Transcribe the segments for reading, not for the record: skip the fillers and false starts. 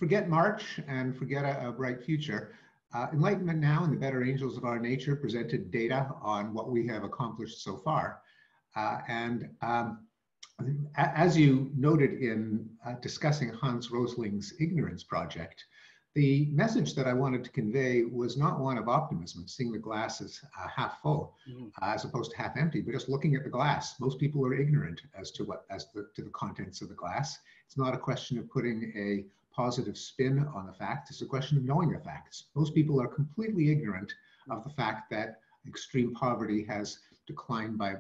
forget March and forget a bright future. Enlightenment Now and the Better Angels of Our Nature presented data on what we have accomplished so far. As you noted in discussing Hans Rosling's Ignorance Project, the message that I wanted to convey was not one of optimism, seeing the glass as half full, as opposed to half empty, but just looking at the glass. Most people are ignorant as to the contents of the glass. It's not a question of putting a positive spin on the facts. It's a question of knowing the facts. Most people are completely ignorant of the fact that extreme poverty has declined by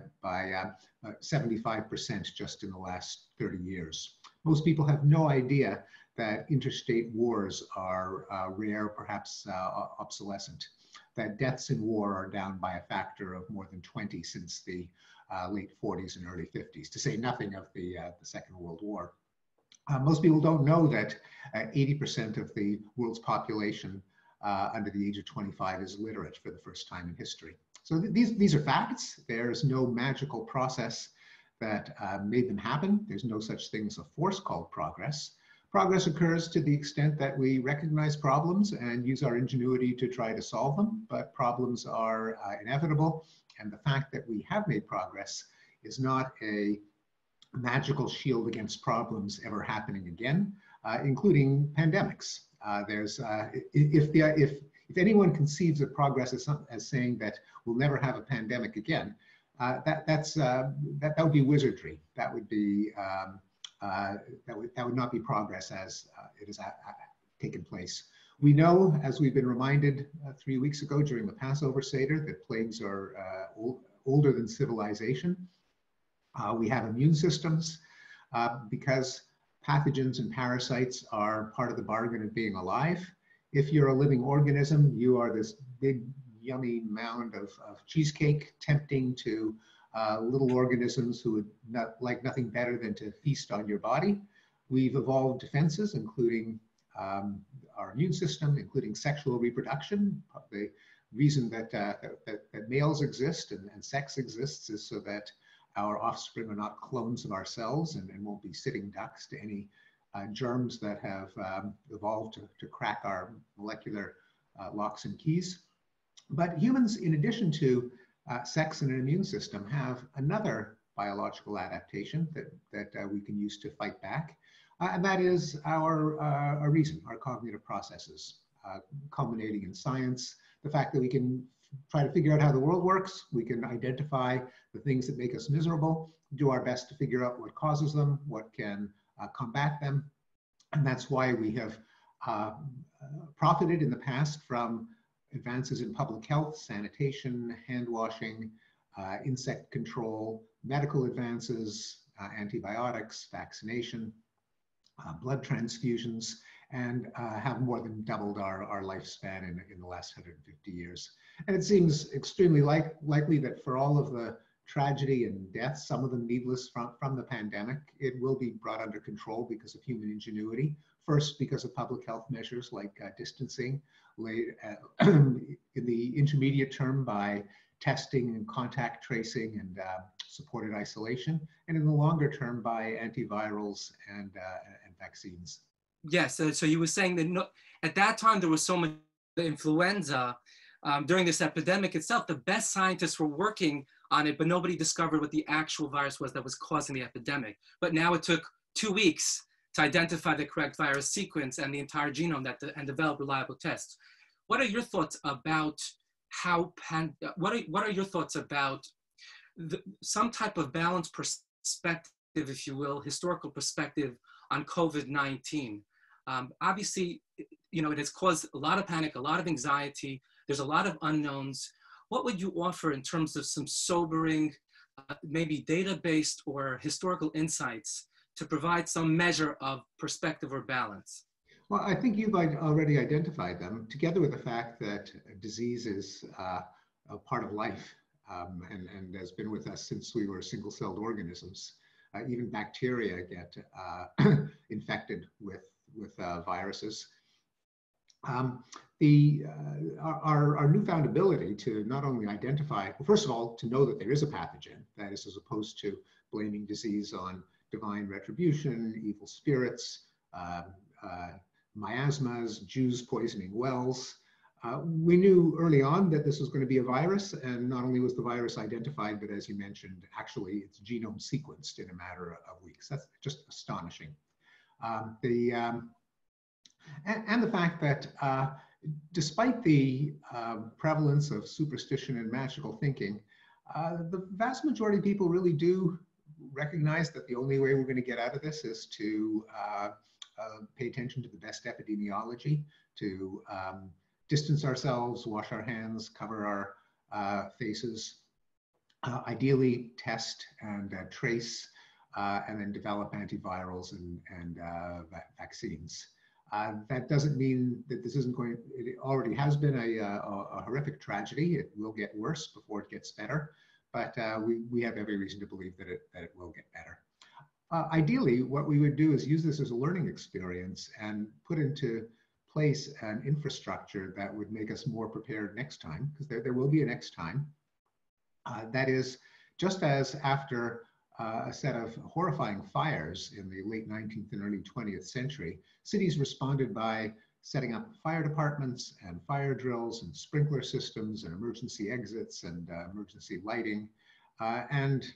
75% just in the last 30 years. Most people have no idea that interstate wars are rare, perhaps obsolescent, that deaths in war are down by a factor of more than 20 since the late 40s and early 50s, to say nothing of the Second World War. Most people don't know that 80% of the world's population under the age of 25 is literate for the first time in history. So these are facts. There's no magical process that made them happen. There's no such thing as a force called progress. Progress occurs to the extent that we recognize problems and use our ingenuity to try to solve them, but problems are inevitable. And the fact that we have made progress is not a magical shield against problems ever happening again, including pandemics. If anyone conceives of progress as saying that we'll never have a pandemic again, that would be wizardry. That would be that would not be progress as it has taken place. We know, as we've been reminded 3 weeks ago during the Passover Seder, that plagues are older than civilization. We have immune systems because pathogens and parasites are part of the bargain of being alive. If you're a living organism, you are this big, yummy mound of cheesecake, tempting to little organisms who would like nothing better than to feast on your body. We've evolved defenses, including our immune system, including sexual reproduction. The reason that males exist and sex exists is so that our offspring are not clones of ourselves and won't be sitting ducks to any germs that have evolved to crack our molecular locks and keys. But humans, in addition to sex and an immune system, have another biological adaptation that we can use to fight back, and that is our reason, our cognitive processes, culminating in science, the fact that we can try to figure out how the world works, we can identify the things that make us miserable, do our best to figure out what causes them, what can combat them, and that's why we have profited in the past from advances in public health, sanitation, hand washing, insect control, medical advances, antibiotics, vaccination, blood transfusions, and have more than doubled our lifespan in the last 150 years. And it seems extremely likely that for all of the tragedy and deaths, some of them needless from the pandemic, it will be brought under control because of human ingenuity. First, because of public health measures like distancing, in the intermediate term by testing and contact tracing and supported isolation, and in the longer term by antivirals and vaccines. Yes, so you were saying that at that time there was so much influenza during this epidemic itself. The best scientists were working on it, but nobody discovered what the actual virus was that was causing the epidemic. But now it took 2 weeks to identify the correct virus sequence and the entire genome and develop reliable tests. What are your thoughts about what are your thoughts about some type of balanced perspective, if you will, historical perspective on COVID-19? Obviously, it has caused a lot of panic, a lot of anxiety. There's a lot of unknowns. What would you offer in terms of some sobering, maybe data-based or historical insights to provide some measure of perspective or balance? Well, I think you've already identified them, together with the fact that disease is a part of life and has been with us since we were single-celled organisms. Even bacteria get infected with viruses. Our newfound ability to not only identify, well, first of all, to know that there is a pathogen, that is, as opposed to blaming disease on divine retribution, evil spirits, miasmas, Jews poisoning wells. We knew early on that this was going to be a virus, and not only was the virus identified, but as you mentioned, actually its genome sequenced in a matter of weeks. That's just astonishing. And the fact that despite the prevalence of superstition and magical thinking, the vast majority of people really do recognize that the only way we're going to get out of this is to pay attention to the best epidemiology, to distance ourselves, wash our hands, cover our faces, ideally test and trace, and then develop antivirals and vaccines. That doesn't mean that this isn't going, it already has been a horrific tragedy. It will get worse before it gets better, but we have every reason to believe that it will get better. Ideally, what we would do is use this as a learning experience and put into place an infrastructure that would make us more prepared next time, because there will be a next time. That is, just as after a set of horrifying fires in the late 19th and early 20th century, cities responded by setting up fire departments and fire drills and sprinkler systems and emergency exits and emergency lighting, and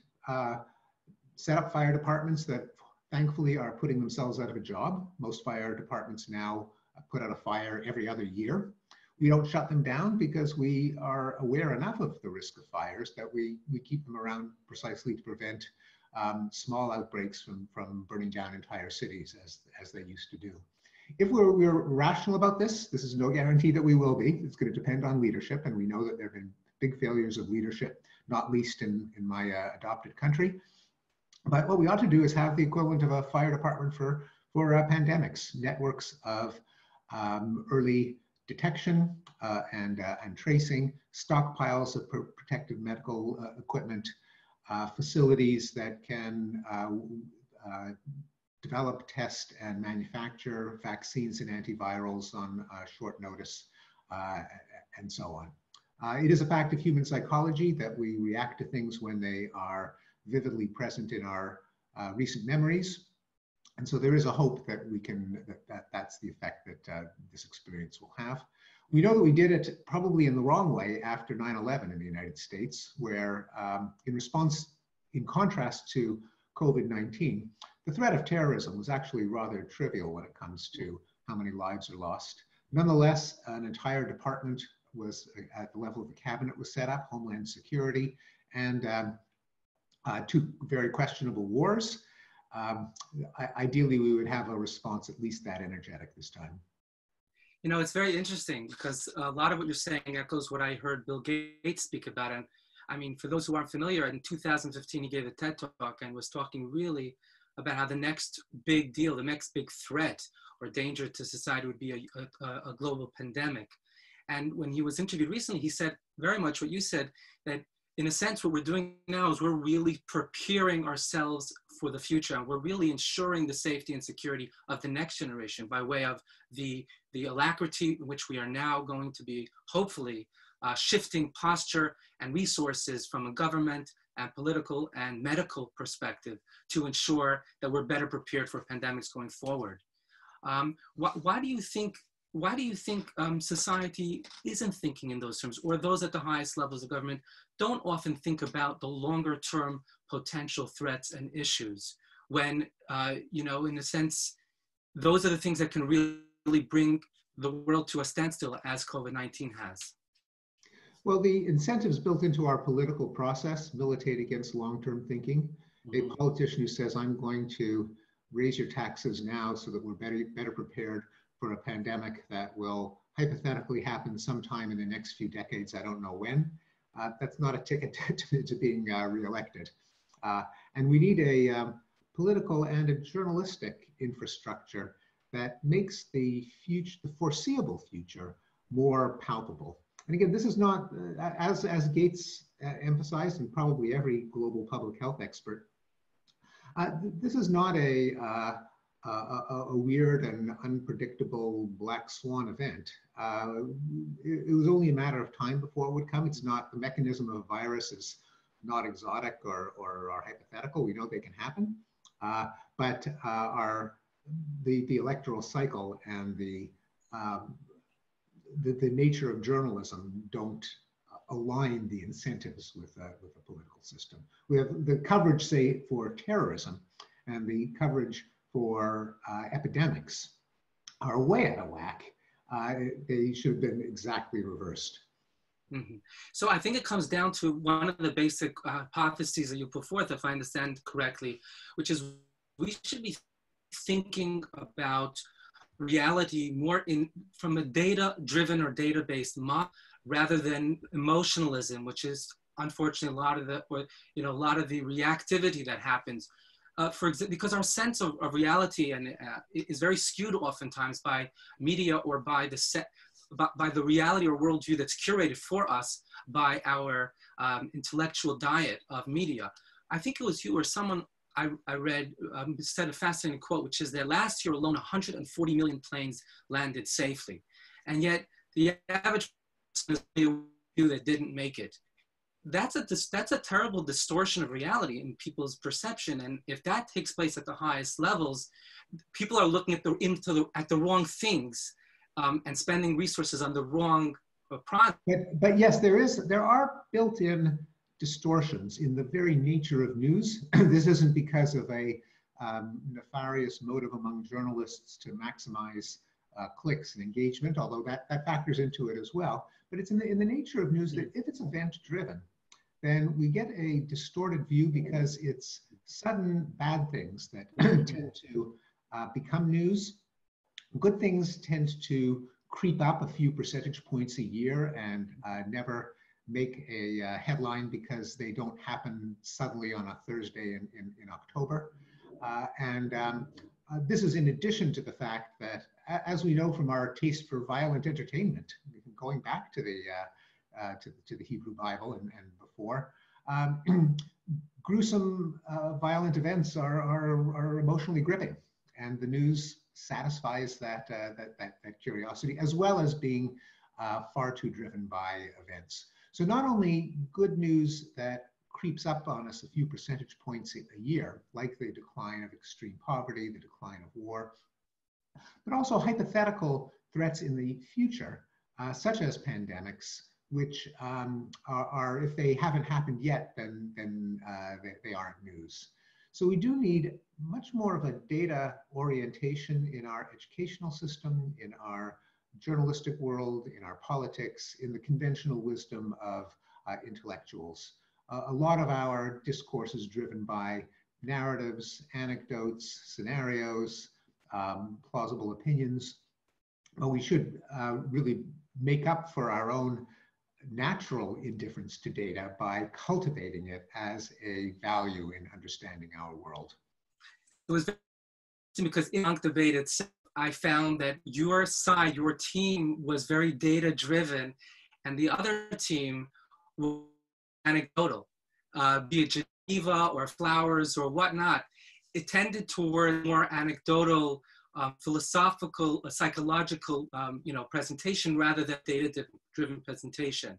set up fire departments that thankfully are putting themselves out of a job. Most fire departments now put out a fire every other year. We don't shut them down because we are aware enough of the risk of fires that we keep them around precisely to prevent small outbreaks from burning down entire cities as they used to do. If we're rational about this is no guarantee that we will be. It's going to depend on leadership, and we know that there have been big failures of leadership, not least in my adopted country. But what we ought to do is have the equivalent of a fire department for pandemics, networks of early detection and tracing, stockpiles of protective medical equipment, facilities that can develop, test, and manufacture vaccines and antivirals on short notice, and so on. It is a fact of human psychology that we react to things when they are vividly present in our recent memories. And so there is a hope that we can, that's the effect that this experience will have. We know that we did it probably in the wrong way after 9/11 in the United States, where in contrast to COVID-19, the threat of terrorism was actually rather trivial when it comes to how many lives are lost. Nonetheless, an entire department was at the level of the cabinet was set up, Homeland Security, and two very questionable wars. Ideally, we would have a response at least that energetic this time. You know, it's very interesting because a lot of what you're saying echoes what I heard Bill Gates speak about. And I mean, for those who aren't familiar, in 2015, he gave a TED Talk and was talking really about how the next big deal, the next big threat or danger to society would be a global pandemic. And when he was interviewed recently, he said very much what you said, that in a sense, what we're doing now is we're really preparing ourselves for the future, and we're really ensuring the safety and security of the next generation by way of the alacrity in which we are now going to be, hopefully, shifting posture and resources from a government and political and medical perspective to ensure that we're better prepared for pandemics going forward. Why do you think society isn't thinking in those terms, or those at the highest levels of government don't often think about the longer term potential threats and issues when, you know, in a sense, those are the things that can really bring the world to a standstill as COVID-19 has? Well, the incentives built into our political process militate against long-term thinking. Mm-hmm. A politician who says, I'm going to raise your taxes now so that we're better prepared for a pandemic that will hypothetically happen sometime in the next few decades, I don't know when. That's not a ticket to being reelected. And we need a political and a journalistic infrastructure that makes the foreseeable future more palpable. And again, this is not, as Gates emphasized, and probably every global public health expert, this is not a weird and unpredictable black swan event. It was only a matter of time before it would come. It's not, the mechanism of a virus is not exotic or hypothetical. We know they can happen, but our the electoral cycle and the nature of journalism don't align the incentives with the political system. We have the coverage, say, for terrorism and the coverage for epidemics are way out of whack. They should have been exactly reversed. Mm-hmm. So I think it comes down to one of the basic hypotheses that you put forth, if I understand correctly, which is we should be thinking about reality more from a data-driven or data-based model rather than emotionalism, which is unfortunately a lot of the reactivity that happens. For example, because our sense of reality is very skewed oftentimes by media or by the reality or worldview that's curated for us by our intellectual diet of media. I think it was you or someone I read said a fascinating quote, which is that last year alone, 140 million planes landed safely. And yet the average person that didn't make it. That's a terrible distortion of reality in people's perception. And if that takes place at the highest levels, people are looking at the wrong things and spending resources on the wrong product. But yes, there are built-in distortions in the very nature of news. This isn't because of a nefarious motive among journalists to maximize clicks and engagement, although that factors into it as well. But it's in the nature of news that if it's event-driven, then we get a distorted view because it's sudden bad things that tend to become news. Good things tend to creep up a few percentage points a year and never make a headline because they don't happen suddenly on a Thursday in October. This is in addition to the fact that, as we know from our taste for violent entertainment, going back to the Hebrew Bible and before, gruesome violent events are emotionally gripping, and the news satisfies that curiosity, as well as being far too driven by events. So not only good news that creeps up on us a few percentage points a year, like the decline of extreme poverty, the decline of war, but also hypothetical threats in the future, such as pandemics, which are, if they haven't happened yet, then they aren't news. So we do need much more of a data orientation in our educational system, in our journalistic world, in our politics, in the conventional wisdom of intellectuals. A lot of our discourse is driven by narratives, anecdotes, scenarios, plausible opinions. But we should really make up for our own natural indifference to data by cultivating it as a value in understanding our world. It was because in the debate itself, I found that your side, your team was very data driven, and the other team was anecdotal, be it Geneva or flowers or whatnot. It tended toward more anecdotal, philosophical, psychological, presentation rather than data-driven presentation.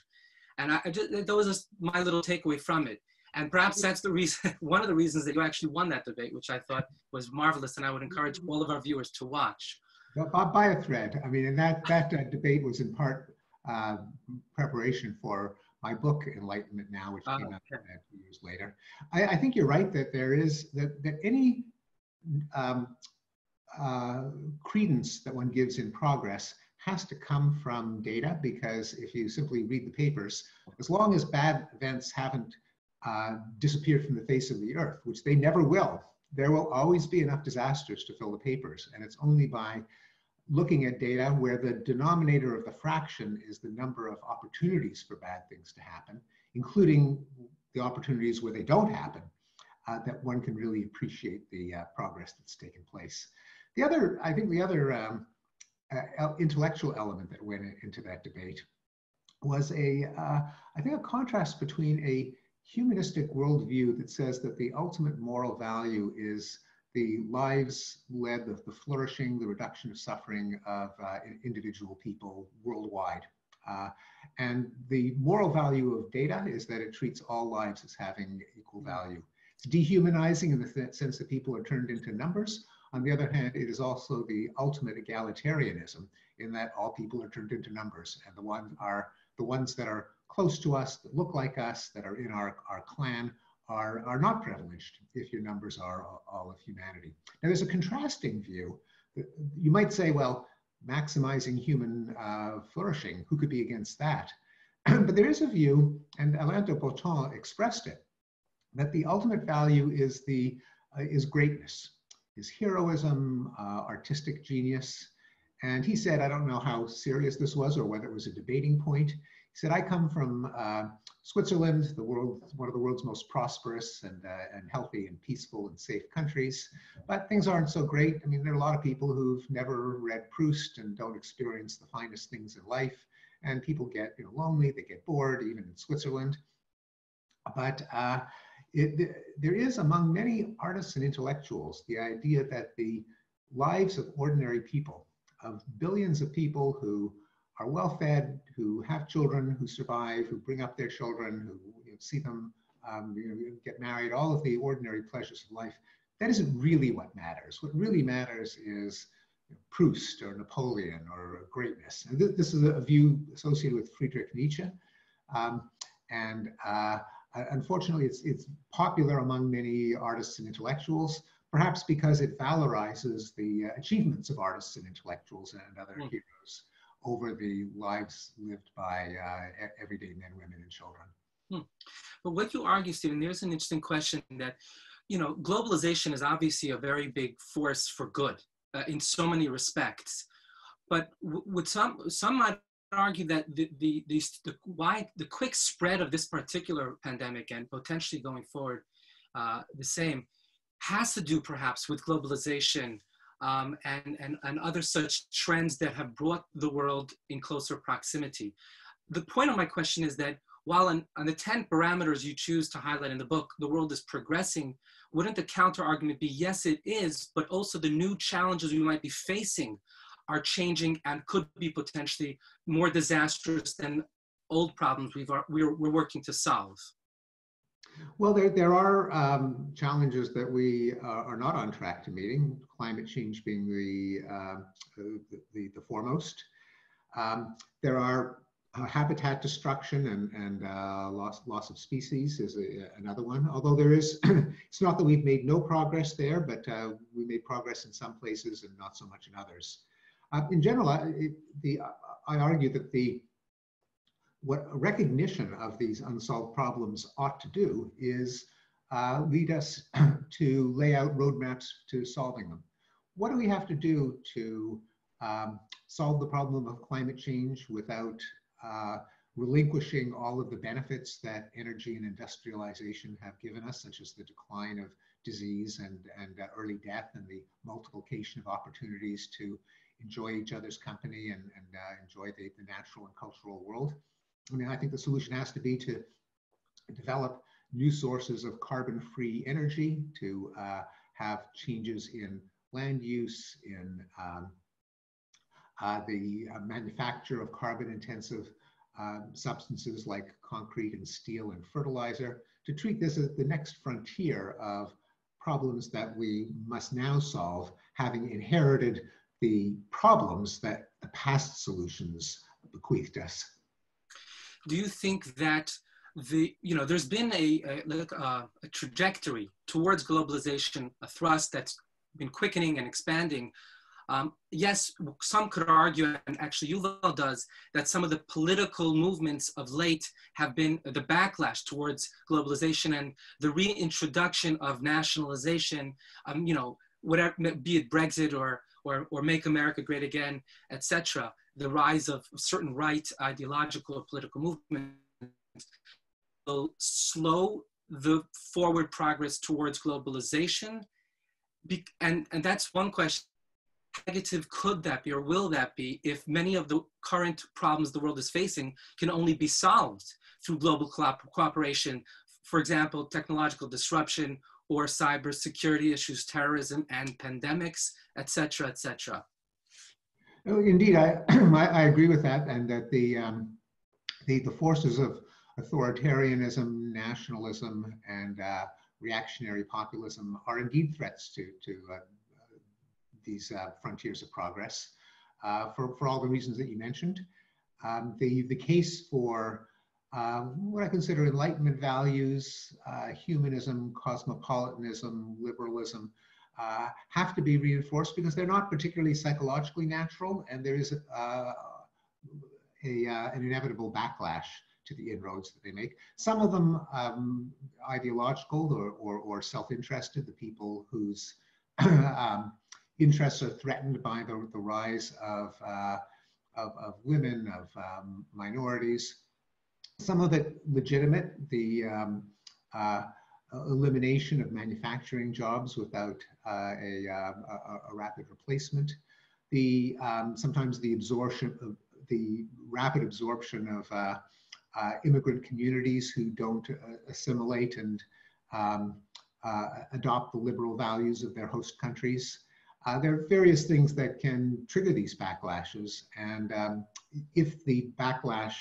And that was just my little takeaway from it. And perhaps that's the reason, one of the reasons that you actually won that debate, which I thought was marvelous, and I would encourage all of our viewers to watch. By a thread. I mean, and that debate was in part preparation for my book, Enlightenment Now, which came out 2 years later. I think you're right that there is, that any credence that one gives in progress has to come from data, because if you simply read the papers, as long as bad events haven't disappeared from the face of the earth, which they never will, there will always be enough disasters to fill the papers. And it's only by looking at data where the denominator of the fraction is the number of opportunities for bad things to happen, including the opportunities where they don't happen, that one can really appreciate the progress that's taken place. I think the other intellectual element that went into that debate was I think a contrast between a humanistic worldview that says that the ultimate moral value is the lives led, the flourishing, the reduction of suffering of individual people worldwide. And the moral value of data is that it treats all lives as having equal value. It's dehumanizing in the sense that people are turned into numbers, On the other hand, it is also the ultimate egalitarianism in that all people are turned into numbers, and the ones that are close to us, that look like us, that are in our clan, are not privileged if your numbers are all of humanity. Now, there's a contrasting view. You might say, well, maximizing human flourishing, who could be against that? But there is a view, and Alain de Botton expressed it, that the ultimate value is greatness, is heroism, artistic genius. And he said, I don't know how serious this was or whether it was a debating point. He said, I come from Switzerland, one of the world's most prosperous and healthy and peaceful and safe countries, but things aren't so great. I mean, there are a lot of people who've never read Proust and don't experience the finest things in life. And people get lonely, they get bored, even in Switzerland. But there is among many artists and intellectuals the idea that the lives of ordinary people, of billions of people who are well-fed, who have children, who survive, who bring up their children, who see them get married, all of the ordinary pleasures of life, that isn't really what matters. What really matters is Proust or Napoleon or greatness. And this is a view associated with Friedrich Nietzsche. Unfortunately, it's popular among many artists and intellectuals, perhaps because it valorizes the achievements of artists and intellectuals and other heroes over the lives lived by everyday men, women, and children. But what you argue, Stephen, there's an interesting question that, globalization is obviously a very big force for good in so many respects. But would some might argue that the quick spread of this particular pandemic and potentially going forward the same has to do perhaps with globalization and other such trends that have brought the world in closer proximity. The point of my question is that while on the 10 parameters you choose to highlight in the book, the world is progressing, wouldn't the counter argument be, yes, it is, but also the new challenges we might be facing are changing and could be potentially more disastrous than old problems we're working to solve? Well, there are challenges that we are not on track to meeting, climate change being the foremost. There are habitat destruction and loss of species is another one. Although there is, it's not that we've made no progress there, but we made progress in some places and not so much in others. In general, I argue that what recognition of these unsolved problems ought to do is lead us to lay out roadmaps to solving them. What do we have to do to solve the problem of climate change without relinquishing all of the benefits that energy and industrialization have given us, such as the decline of disease and early death and the multiplication of opportunities to enjoy each other's company and enjoy the natural and cultural world? I mean, I think the solution has to be to develop new sources of carbon-free energy, to have changes in land use, in the manufacture of carbon-intensive substances like concrete and steel and fertilizer, to treat this as the next frontier of problems that we must now solve, having inherited the problems that the past solutions bequeathed us. Do you think that there's been a trajectory towards globalization, a thrust that's been quickening and expanding? Yes, some could argue, and actually Yuval does, that some of the political movements of late have been the backlash towards globalization and the reintroduction of nationalization, whatever, be it Brexit or Make America Great Again, etc. The rise of certain right ideological or political movements will slow the forward progress towards globalization. And that's one question. How negative could that be, or will that be, if many of the current problems the world is facing can only be solved through global cooperation? For example, technological disruption or cybersecurity issues, terrorism and pandemics, etc., etc. Oh, indeed, I agree with that, and that the forces of authoritarianism, nationalism, and reactionary populism are indeed threats to these frontiers of progress for all the reasons that you mentioned. The case for what I consider Enlightenment values, humanism, cosmopolitanism, liberalism, have to be reinforced because they're not particularly psychologically natural, and there is an inevitable backlash to the inroads that they make. Some of them ideological or self-interested, the people whose interests are threatened by the rise of women, of minorities. Some of it legitimate, the elimination of manufacturing jobs without a rapid replacement. Sometimes the rapid absorption of immigrant communities who don't assimilate and adopt the liberal values of their host countries. There are various things that can trigger these backlashes, and if the backlash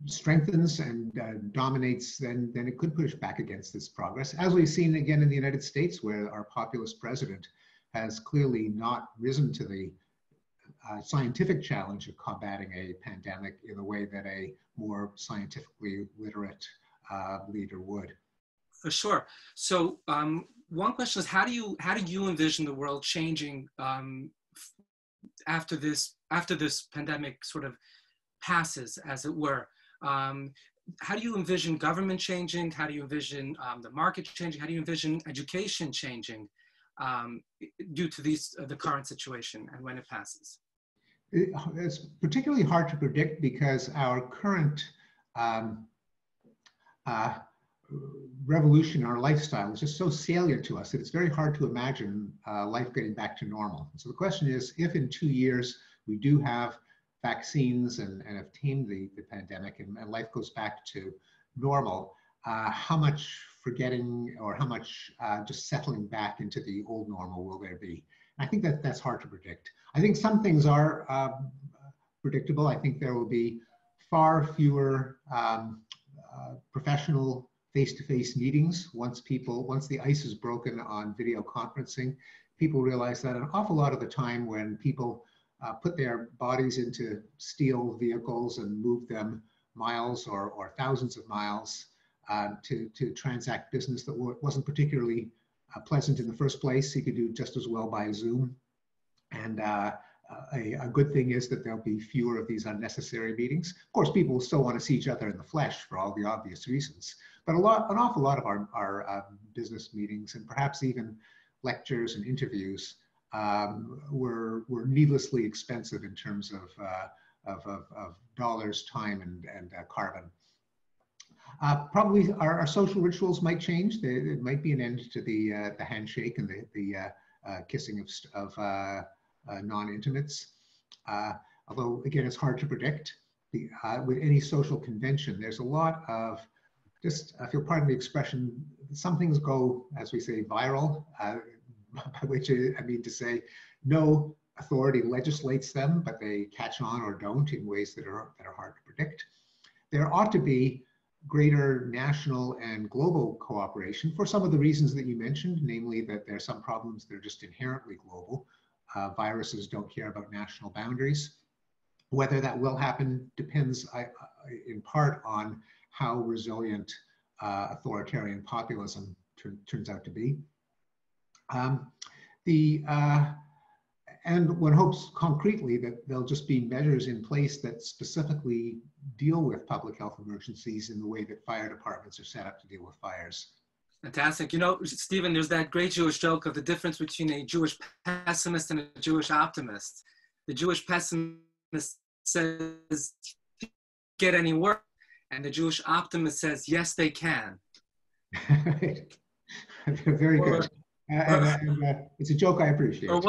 strengthens and dominates, then it could push back against this progress, as we've seen again in the United States, where our populist president has clearly not risen to the scientific challenge of combating a pandemic in the way that a more scientifically literate leader would. For sure. So one question is, how do you envision the world changing after this pandemic sort of passes, as it were? How do you envision government changing? How do you envision the market changing? How do you envision education changing due to the current situation and when it passes? It's particularly hard to predict because our current revolution, our lifestyle is just so salient to us that it's very hard to imagine life getting back to normal. So the question is, if in 2 years we do have vaccines and have tamed the pandemic and life goes back to normal, how much forgetting or how much just settling back into the old normal will there be? I think that's hard to predict. I think some things are predictable. I think there will be far fewer professional face-to-face meetings once the ice is broken on video conferencing. People realize that an awful lot of the time when people put their bodies into steel vehicles and move them miles or thousands of miles to transact business that wasn't particularly pleasant in the first place, you could do just as well by Zoom. And a good thing is that there'll be fewer of these unnecessary meetings. Of course, people will still want to see each other in the flesh for all the obvious reasons, but an awful lot of our business meetings and perhaps even lectures and interviews were needlessly expensive in terms of dollars, time, and carbon. Probably our social rituals might change. There might be an end to the handshake and the kissing of non-intimates. Although, again, it's hard to predict. With any social convention, there's a lot of if you'll pardon the expression, some things go, as we say, viral, by which I mean to say no authority legislates them, but they catch on or don't in ways that are hard to predict. There ought to be greater national and global cooperation for some of the reasons that you mentioned, namely that there are some problems that are just inherently global. Viruses don't care about national boundaries. Whether that will happen depends in part on how resilient authoritarian populism turns out to be. And one hopes concretely that there'll just be measures in place that specifically deal with public health emergencies in the way that fire departments are set up to deal with fires. Fantastic. You know, Stephen, there's that great Jewish joke of the difference between a Jewish pessimist and a Jewish optimist. The Jewish pessimist says, get any worse, and the Jewish optimist says, yes, they can. Very good. And it's a joke I appreciate. Or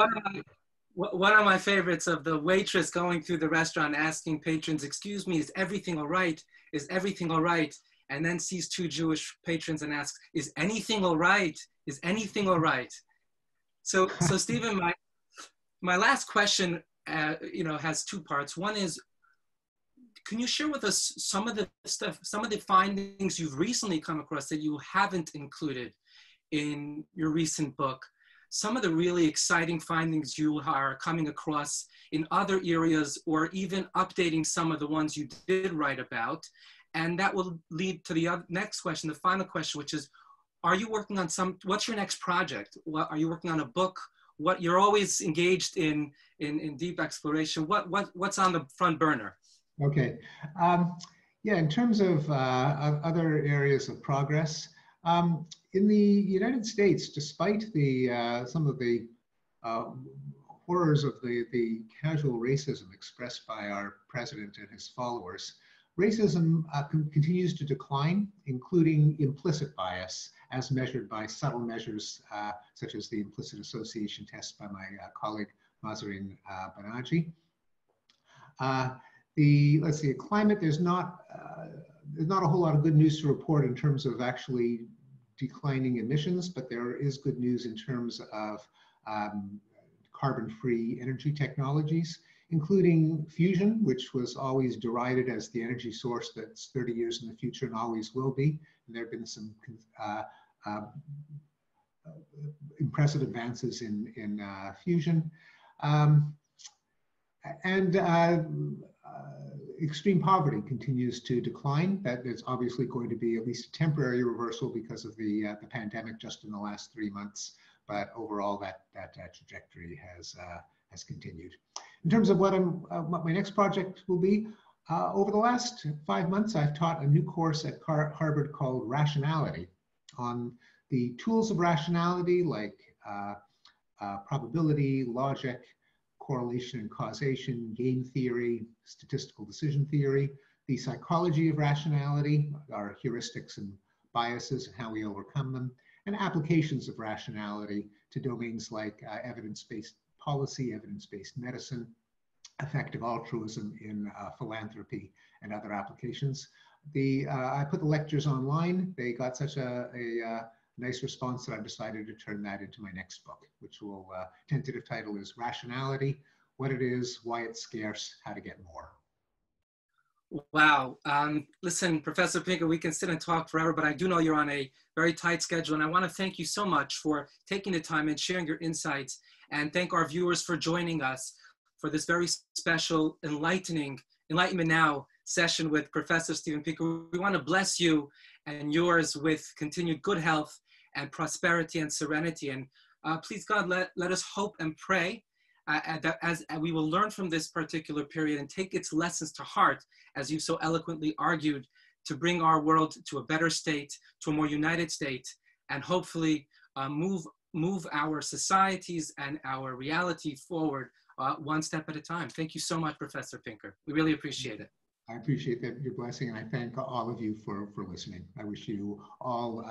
one of my favorites of the waitress going through the restaurant asking patrons, excuse me, is everything all right? Is everything all right? And then sees two Jewish patrons and asks, is anything all right? Is anything all right? So Stephen, my last question, has two parts. One is, can you share with us some of the findings you've recently come across that you haven't included in your recent book? some of the really exciting findings you are coming across in other areas, or even updating some of the ones you did write about. And that will lead to the next question, the final question, which is, are you working on what's your next project? Are you working on a book? You're always engaged in deep exploration. What's on the front burner? Okay. Yeah, in terms of other areas of progress, in the United States, despite some of the horrors of the casual racism expressed by our president and his followers, racism continues to decline, including implicit bias, as measured by subtle measures such as the implicit association test by my colleague Mahzarin Banaji. Let's see, climate, there's not a whole lot of good news to report in terms of actually declining emissions, but there is good news in terms of carbon-free energy technologies, including fusion, which was always derided as the energy source that's 30 years in the future and always will be. And there have been some impressive advances in fusion. Extreme poverty continues to decline. That is obviously going to be at least a temporary reversal because of the pandemic just in the last 3 months. But overall, that trajectory has continued. In terms of what my next project will be, over the last 5 months, I've taught a new course at Harvard called Rationality, on the tools of rationality like probability, logic, correlation and causation, game theory, statistical decision theory, the psychology of rationality, our heuristics and biases and how we overcome them, and applications of rationality to domains like evidence-based policy, evidence-based medicine, effective altruism in philanthropy, and other applications. I put the lectures online. They got such a nice response that I've decided to turn that into my next book, which will, tentative title is Rationality: What It Is, Why It's Scarce, How to Get More. Wow. Listen, Professor Pinker, we can sit and talk forever, but I do know you're on a very tight schedule, and I want to thank you so much for taking the time and sharing your insights, and thank our viewers for joining us for this very special Enlightenment Now session with Professor Steven Pinker. We want to bless you and yours with continued good health and prosperity and serenity. And please, God, let us hope and pray that as we will learn from this particular period and take its lessons to heart, as you so eloquently argued, to bring our world to a better state, to a more united state, and hopefully move our societies and our reality forward one step at a time. Thank you so much, Professor Pinker. We really appreciate it. I appreciate that, your blessing, and I thank all of you for listening. I wish you all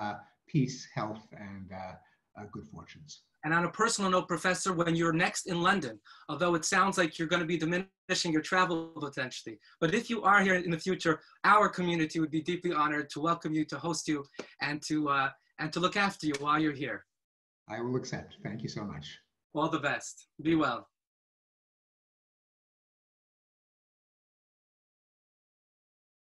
peace, health, and good fortunes. And on a personal note, Professor, when you're next in London, although it sounds like you're going to be diminishing your travel potentially, but if you are here in the future, our community would be deeply honored to welcome you, to host you, and to look after you while you're here. I will accept. Thank you so much. All the best. Be well.